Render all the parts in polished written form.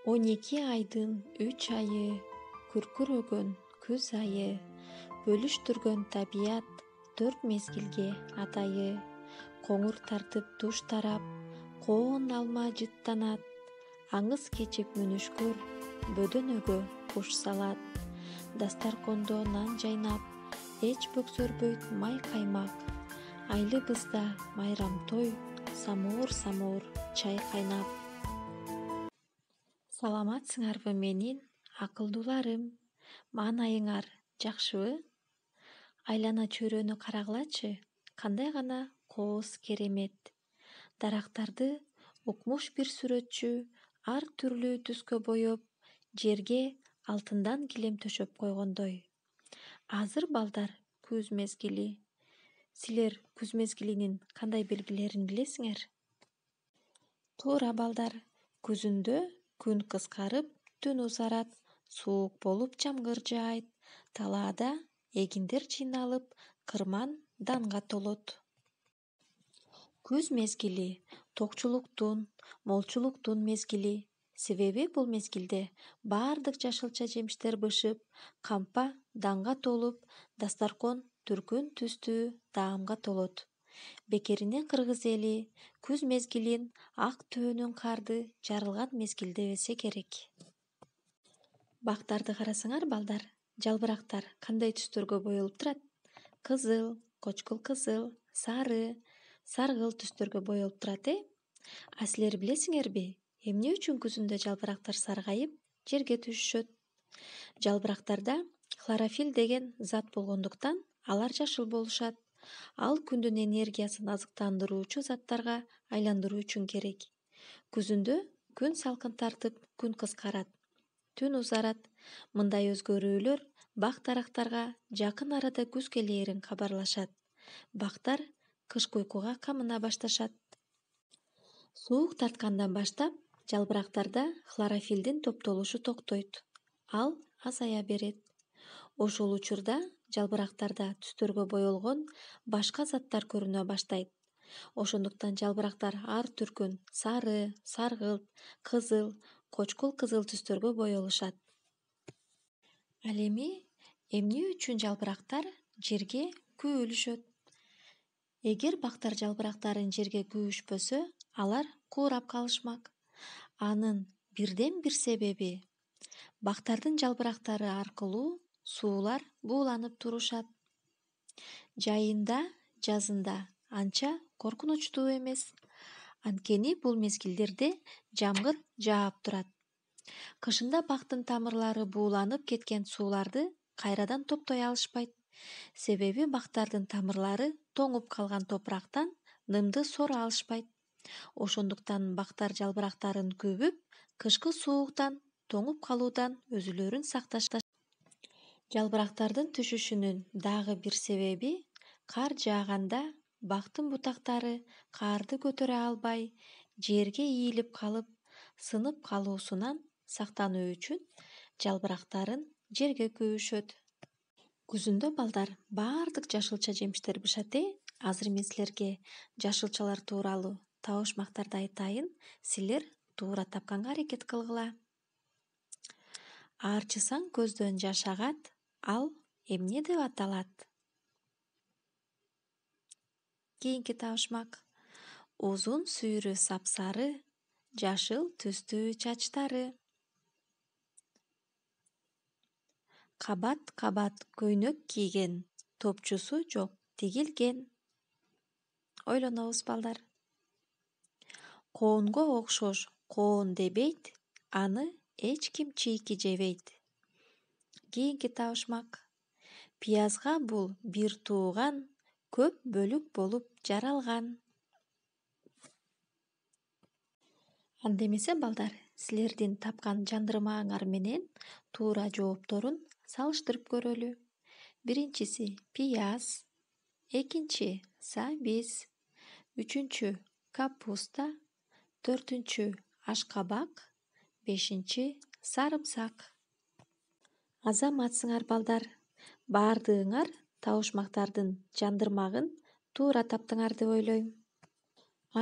12 айдын 3 айы, күркүрөгөн күз айы, бөлүштүргөн табият 4 мезгилге атайы. Коңур тартып туш тарап, коон алма жыттанат, аңыз кечип мүнүшкөр, бөдөнөгө куш салат. Дастаркондо нан жайнап, эч бөксөрбөйт май каймак. Айлыбызда майрам той, самоор чай кайнап. Саламатсыңарбы менин акылдууларым? Маанайыңар жакшыбы? Айлана чөйрөнү карагылачы, кандай гана кооз керемет. Дарактарды укмуш бир сүрөтчү ар түрлүү түскө боеп, жерге алтындан килем төшөп койгондой. Азыр балдар күз мезгили. Силер күз мезгилинин кандай белгилерин билесиңер? Туура балдар, күзүндө күн кыскарып, түн узарат, суук болуп жамгыр жаайт, талаада эгиндер жыйналып, кырман данга толот. Күз мезгили токчулуктун, молчулуктун мезгили. Себеби бул мезгилде баардык жашылча жемиштер бышып, кампа данга толуп, дастаркон түркүн түстүү таамга толот. Бекеринен кыргыз эли күз мезгилин ак төөнүн карды жарылган мезгил дебесе керек. Бактарды карасаңар балдар, жалбырактар кандай түстөргө боелуп турат? Кызыл, кочкул кызыл, сары, саргыл түстөргө боелуп турат, А силер билесиңерби, эмне үчүн күзүндө жалбырактар саргайып, жерге түшүшөт? Жалбырактарда хлорофилл деген зат болгондуктан алар жашыл болушат. Ал күндүн энергиясын азыктандыруучу заттарга айландыруу үчүн керек. Күзүндө күн салкын тартып, күн кыскарат, түн узарат. Мындай өзгөрүүлөр бак дарактарга жакын арада күз келээрин кабарлашат. Бактар кышкы уйкуга камына башташат. Суук тарткандан баштап жалбырактарда хлорофилдин топтолушу токтойт. Ал азая берет. Ошол учурда жалбырактарда түстөргө боелгон башка заттар көрүнө баштайт. Ошондуктан жалбырактар ар түркүн сары, саргылт, кызыл, кочкул кызыл түстөргө боелушат. Ал эми эмне үчүн жалбырактар жерге күүлүшөт? Эгер бактар жалбырактарын жерге күүшпөсө, алар куурап калышмак. Анын бирден бир себеби бактардын жалбырактары аркылуу суулар бууланып турушат. Жайында, жазында анча коркунучтуу эмес. Анткени бул мезгилдерде жамгыр жаап турат. Кышында бактын тамырлары бууланып кеткен сууларды кайрадан топтой алышпайт. Себеби бактардын тамырлары тоңуп калган топурактан нымды сора алышпайт. Ошондуктан бактар жалбырактарын күбүп, кышкы сууктан, тоңуп калуудан өзүлөрүн сакташат. Жалбырактардын түшүшүнүн дагы бир себеби кар жааганда бактын бутактары карды көтөрө албай, жерге ийилип калып, сынып калуусунан сактануу үчүн жалбырактарын жерге күүшөт. Күзүндө балдар баардык жашылча жемиштер бышат, Азыр мен силерге жашылчалар тууралуу табышмактарды айтайын, силер туура тапканга аракет кылгыла. Аарчысаң көздөн жаш агат, ал эмне деп аталат? Кийинки табышмак. Узун сүйрү сапсары, жашыл түстүү чачтары. Кабат көйнөк кийген, топчусу жок тигилген. Ойлонобуз балдар. Коонго окшош коон дебейт, аны эч ким чийки жебейт. Кийинки табышмак. Пиязга бул бир тууган, көп бөлүк болуп жаралган. Анда эмесе балдар, силердин тапкан жандырмаңар менен туура жоопторун салыштырып көрөлү. Биринчиси пияз, экинчи сабиз, үчүнчү капуста, төртүнчү ашкабак, бешинчи сарымсак. Азаматсыңар балдар, баардыгыңар табышмактардын жандырмагын туура таптыңар деп ойлойм.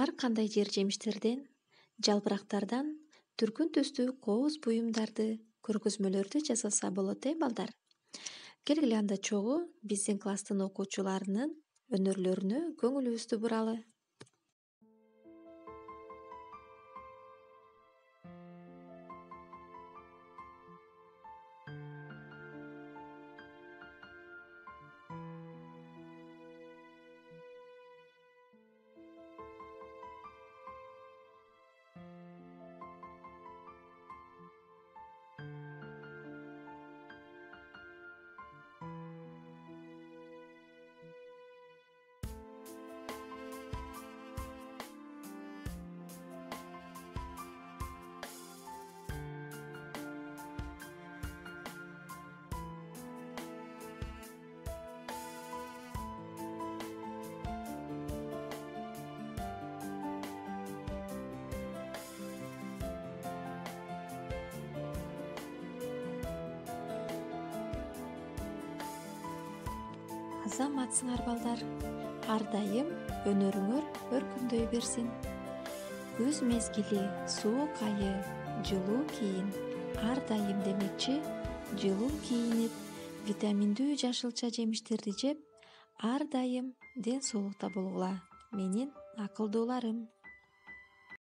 Ар кандай жер жемиштерден, жалбырактардан түркүн түстүү кооз буюмдарды, көргөзмөлөрдү жасаса болот балдар. Келгиле анда чогуу биздин класстын окуучуларынын өнөрлөрүнө көңүлүбүздү буралы. Азаматсыңар балдар, ар дайым өнөрүңөр өркүндөй берсин. Күз мезгили суук айы, жылуу кийин, ар дайым демекчи жылуу кийинип, витаминдүү жашылча жемиштерди жеп, ар дайым ден соолукта болгула. Менин акылдууларым.